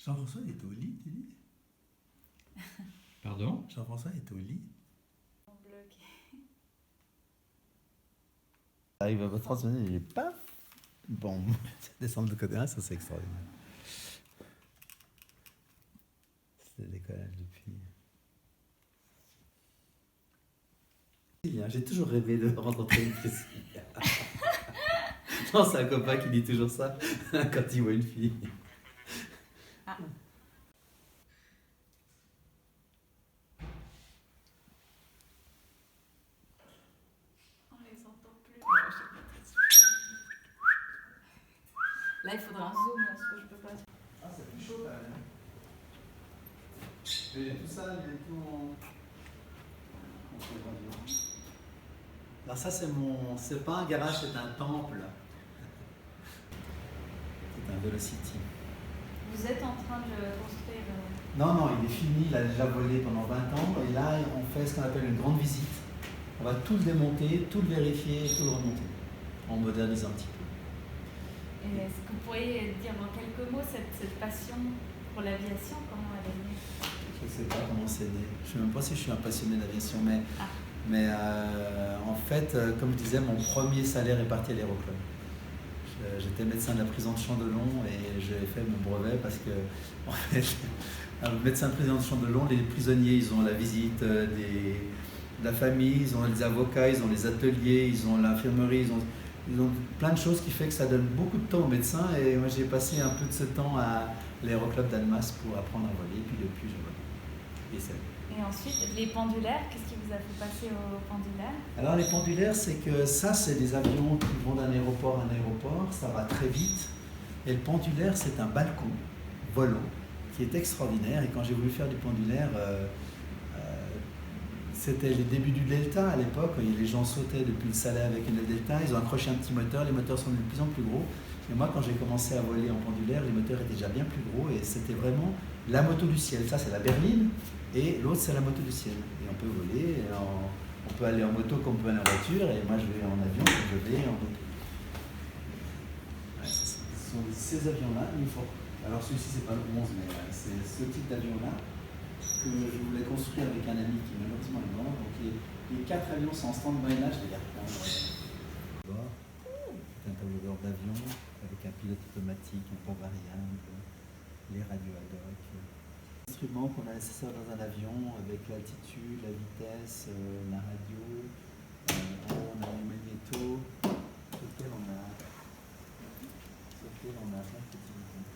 Jean-François il était au lit, tu dis? Pardon? Jean-François était au lit. Ah, il va pas transmettre, il est paf. Bon, descendre de côté 1, ça c'est extraordinaire. C'est le décollage depuis. J'ai toujours rêvé de rencontrer une fille. Non, c'est un copain qui dit toujours ça quand il voit une fille. Ah. On les entend plus. Là, il faudra un zoom, parce que je peux pas. Ah, ça fait chaud quand même. Et tout ça, il est tout en. Alors ça c'est pas un garage, c'est un temple. C'est un Velocity. Vous êtes en train de construire. Non, il est fini, il a déjà volé pendant 20 ans et là on fait ce qu'on appelle une grande visite. On va tout le démonter, tout le vérifier et tout le remonter en modernisant un petit peu. Et est-ce que vous pourriez dire en quelques mots cette passion pour l'aviation, comment elle est née? Je ne sais pas comment c'est né. Je ne sais même pas si je suis un passionné d'aviation, mais, Ah. mais en fait, comme je disais, mon premier salaire est parti à l'Aéroclub. J'étais médecin de la prison de Chandelon et j'ai fait mon brevet parce que, en fait, médecin de prison de Chandelon, les prisonniers, ils ont la visite de la famille, ils ont les avocats, ils ont les ateliers, ils ont l'infirmerie, ils ont plein de choses qui fait que ça donne beaucoup de temps aux médecins. Et moi, j'ai passé un peu de ce temps à l'Aéroclub d'Annemasse pour apprendre à voler. Puis depuis, je vole. Et c'est... Et ensuite, les pendulaires, qu'est-ce qui vous a fait passer aux pendulaires? Alors les pendulaires, c'est que ça, c'est des avions qui vont d'un aéroport à un aéroport, ça va très vite. Et le pendulaire, c'est un balcon volant qui est extraordinaire. Et quand j'ai voulu faire du pendulaire, c'était les débuts du Delta à l'époque. Les gens sautaient depuis le Salé avec une Delta, ils ont accroché un petit moteur, les moteurs sont de plus en plus gros. Et moi, quand j'ai commencé à voler en pendulaire, les moteurs étaient déjà bien plus gros et c'était vraiment la moto du ciel. Ça, c'est la berline. Et l'autre, c'est la moto du ciel. Et on peut voler, on peut aller en moto comme on peut aller en voiture, et moi je vais en avion comme je vais en moto. Ouais, ce sont ces avions-là, il faut. Alors celui-ci, c'est pas le 11, mais c'est ce type d'avion-là que je voulais construire avec un ami qui malheureusement est mort. Donc les 4 avions sont en stand-by là, je les garde pas. C'est un tableau d'ordre d'avion avec un pilote automatique, un port variable, les radios ad hoc. Instruments qu'on a nécessaires dans un avion avec l'altitude, la vitesse, la radio, on a les magnétos, sur lequel on a plein de petits boutons.